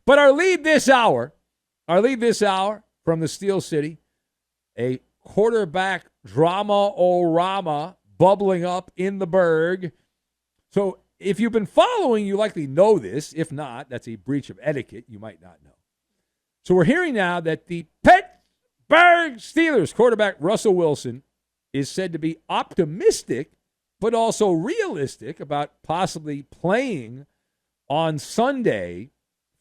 But our lead this hour from the Steel City, a quarterback drama-o-rama bubbling up in the Berg. So if you've been following, you likely know this. If not, that's a breach of etiquette. You might not know. So we're hearing now that the Pittsburgh Steelers quarterback Russell Wilson is said to be optimistic but also realistic about possibly playing on Sunday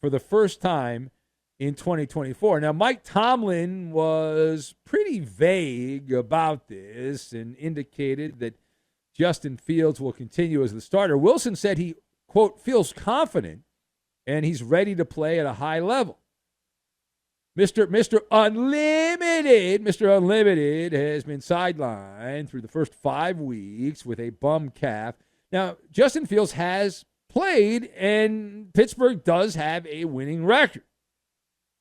for the first time in 2024. Now, Mike Tomlin was pretty vague about this and indicated that Justin Fields will continue as the starter. Wilson said he, quote, feels confident and he's ready to play at a high level. Mr. Unlimited has been sidelined through the first 5 weeks with a bum calf. Now, Justin Fields has played, and Pittsburgh does have a winning record.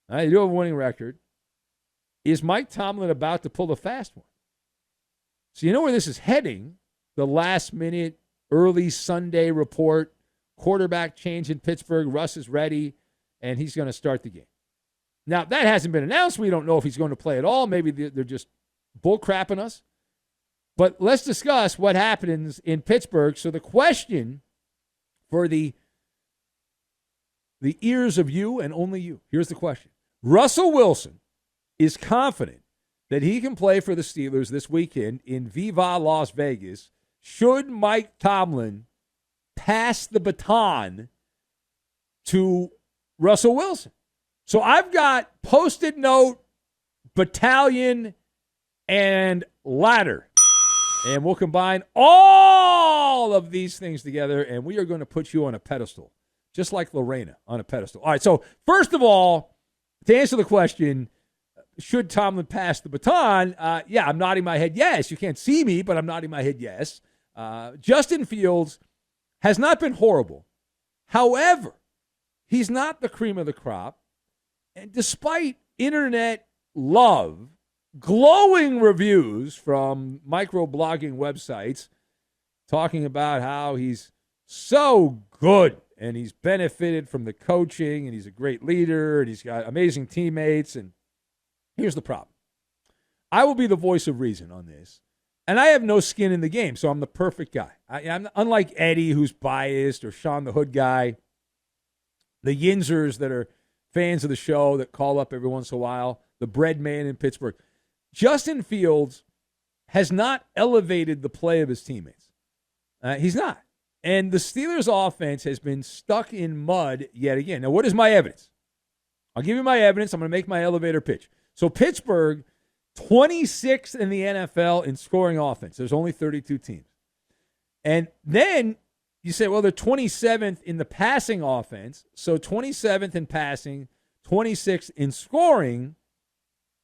They do have a winning record. Is Mike Tomlin about to pull the fast one? So you know where this is heading. The last-minute, early Sunday report, quarterback change in Pittsburgh. Russ is ready, and he's going to start the game. Now, that hasn't been announced. We don't know if he's going to play at all. Maybe they're just bullcrapping us. But let's discuss what happens in Pittsburgh. So the question for the ears of you and only you, here's the question. Russell Wilson is confident that he can play for the Steelers this weekend in Viva Las Vegas should Mike Tomlin pass the baton to Russell Wilson. So I've got Post-it note, battalion, and ladder. And we'll combine all of these things together, and we are going to put you on a pedestal, just like Lorena on a pedestal. All right, so first of all, to answer the question, should Tomlin pass the baton? Yeah, I'm nodding my head yes. You can't see me, but I'm nodding my head yes. Justin Fields has not been horrible. However, he's not the cream of the crop. And despite internet love, glowing reviews from microblogging websites talking about how he's so good and he's benefited from the coaching and he's a great leader and he's got amazing teammates. And here's the problem. I will be the voice of reason on this. And I have no skin in the game, so I'm the perfect guy. I'm unlike Eddie, who's biased, or Sean the Hood guy, the Yinzers that are fans of the show that call up every once in a while, the bread man in Pittsburgh. Justin Fields has not elevated the play of his teammates. He's not. And the Steelers' offense has been stuck in mud yet again. Now, what is my evidence? I'll give you my evidence. I'm going to make my elevator pitch. So Pittsburgh, 26th in the NFL in scoring offense. There's only 32 teams. And then you say, well, they're 27th in the passing offense. So 27th in passing, 26th in scoring.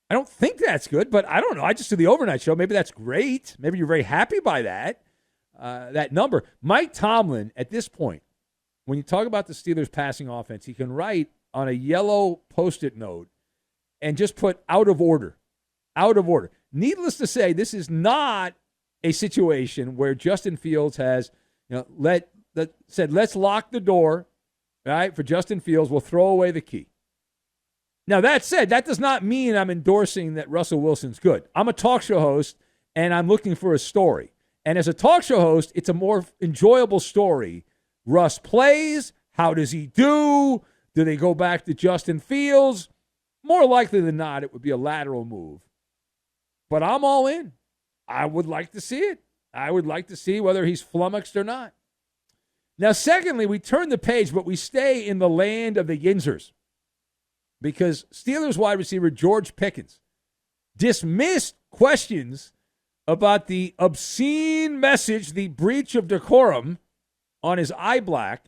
I don't think that's good, but I don't know. I just do the overnight show. Maybe that's great. Maybe you're very happy by that number. Mike Tomlin, at this point, when you talk about the Steelers' passing offense, he can write on a yellow Post-it note and just put out of order. Out of order. Needless to say, this is not a situation where Justin Fields has said, let's lock the door, right, for Justin Fields. We'll throw away the key. Now, that said, that does not mean I'm endorsing that Russell Wilson's good. I'm a talk show host, and I'm looking for a story. And as a talk show host, it's a more enjoyable story. Russ plays. How does he do? Do they go back to Justin Fields? More likely than not, it would be a lateral move. But I'm all in. I would like to see it. I would like to see whether he's flummoxed or not. Now, secondly, we turn the page, but we stay in the land of the Yinzers because Steelers wide receiver George Pickens dismissed questions about the obscene message, the breach of decorum on his eye black.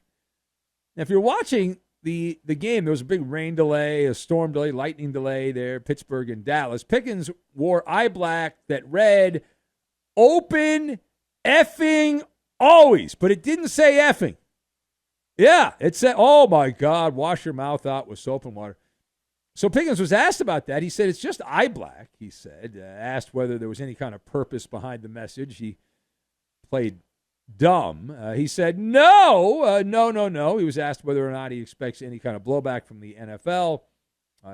Now, if you're watching the game, there was a big rain delay, a storm delay, lightning delay there, Pittsburgh and Dallas. Pickens wore eye black that read, "Open effing always," but it didn't say effing. Yeah, it said, oh my God, wash your mouth out with soap and water. So Pickens was asked about that. He said, it's just eye black, he said. Asked whether there was any kind of purpose behind the message. He played dumb. He said, no. He was asked whether or not he expects any kind of blowback from the NFL.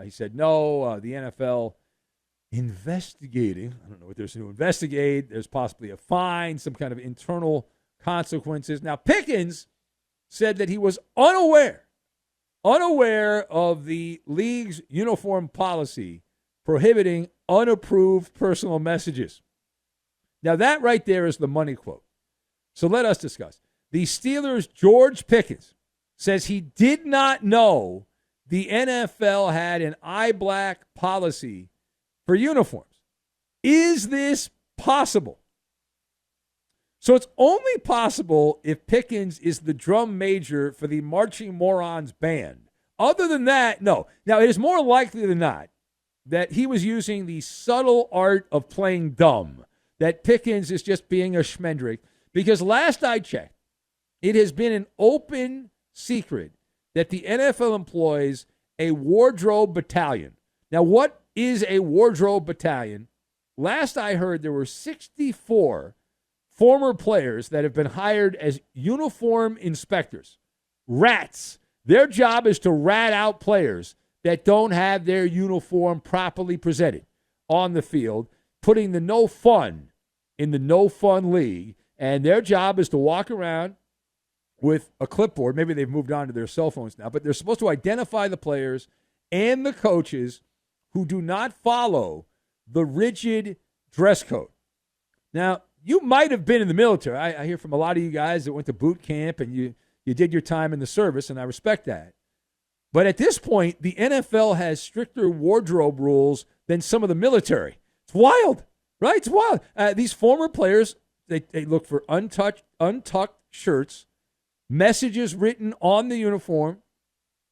He said, no, the NFL investigating. I don't know what there's to investigate. There's possibly a fine, some kind of internal consequences. Now, Pickens said that he was unaware of the league's uniform policy prohibiting unapproved personal messages. Now, that right there is the money quote. So let us discuss. The Steelers' George Pickens says he did not know the NFL had an eye black policy for uniforms. Is this possible? So it's only possible if Pickens is the drum major for the Marching Morons band. Other than that, no. Now, it is more likely than not that he was using the subtle art of playing dumb, that Pickens is just being a schmendrick, because last I checked, it has been an open secret that the NFL employs a wardrobe battalion. Now, what is a wardrobe battalion? Last I heard, there were 64 former players that have been hired as uniform inspectors. Rats. Their job is to rat out players that don't have their uniform properly presented on the field, putting the no fun in the no fun league. And their job is to walk around with a clipboard. Maybe they've moved on to their cell phones now, but they're supposed to identify the players and the coaches who do not follow the rigid dress code. Now, you might have been in the military. I hear from a lot of you guys that went to boot camp and you did your time in the service, and I respect that. But at this point, the NFL has stricter wardrobe rules than some of the military. It's wild, right? It's wild. These former players, they look for untucked shirts, messages written on the uniform,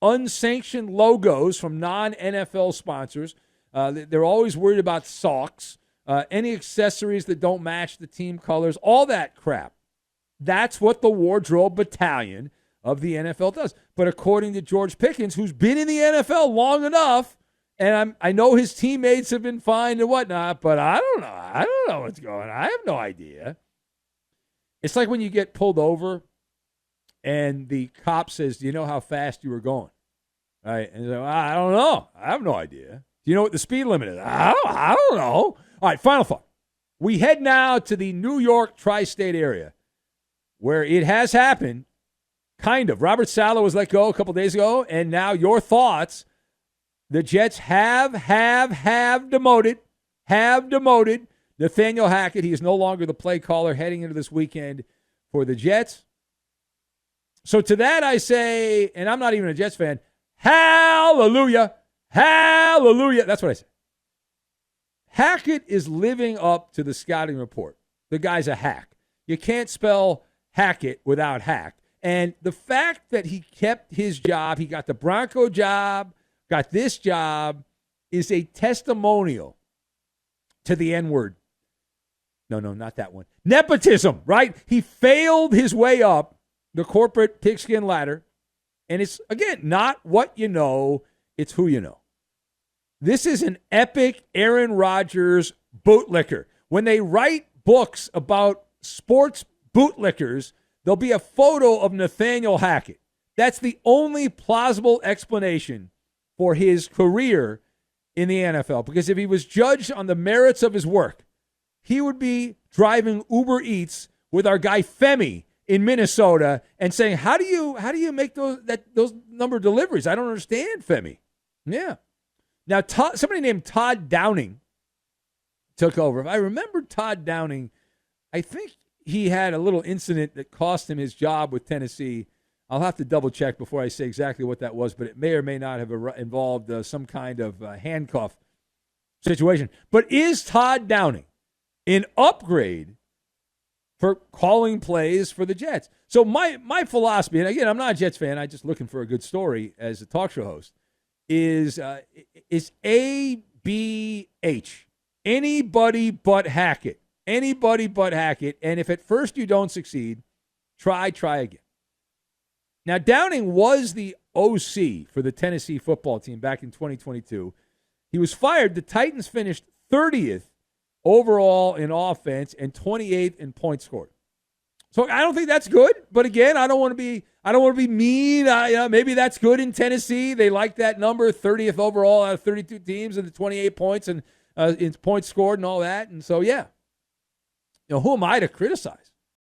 unsanctioned logos from non-NFL sponsors. They're always worried about socks, any accessories that don't match the team colors, all that crap. That's what the wardrobe battalion of the NFL does. But according to George Pickens, who's been in the NFL long enough, and I know his teammates have been fined and whatnot, but I don't know. I don't know what's going on. I have no idea. It's like when you get pulled over and the cop says, do you know how fast you were going? Right? And you're like, I don't know. I have no idea. Do you know what the speed limit is? I don't know. All right, final thought. We head now to the New York tri-state area where it has happened, kind of. Robert Saleh was let go a couple days ago, and now your thoughts. The Jets have demoted Nathaniel Hackett. He is no longer the play caller heading into this weekend for the Jets. So to that I say, and I'm not even a Jets fan, hallelujah, hallelujah. That's what I say. Hackett is living up to the scouting report. The guy's a hack. You can't spell Hackett without hack. And the fact that he kept his job, he got the Bronco job, got this job, is a testimonial to the N-word. No, not that one. Nepotism, right? He failed his way up the corporate pigskin ladder. And it's, again, not what you know, it's who you know. This is an epic Aaron Rodgers bootlicker. When they write books about sports bootlickers, there'll be a photo of Nathaniel Hackett. That's the only plausible explanation for his career in the NFL. Because if he was judged on the merits of his work, he would be driving Uber Eats with our guy Femi in Minnesota and saying, how do you make those number of deliveries? I don't understand, Femi. Yeah. Now, somebody named Todd Downing took over. If I remember Todd Downing, I think he had a little incident that cost him his job with Tennessee. I'll have to double check before I say exactly what that was, but it may or may not have involved some kind of handcuff situation. But is Todd Downing an upgrade for calling plays for the Jets? So my philosophy, and again, I'm not a Jets fan, I'm just looking for a good story as a talk show host, is ABH. Anybody but Hackett. Anybody but Hackett. And if at first you don't succeed, try again. Now, Downing was the OC for the Tennessee football team back in 2022. He was fired. The Titans finished 30th overall in offense and 28th in points scored. So I don't think that's good. But again, I don't want to be mean. Maybe that's good in Tennessee. They like that number, 30th overall out of 32 teams, and the 28 points and in points scored and all that. And so, yeah, who am I to criticize?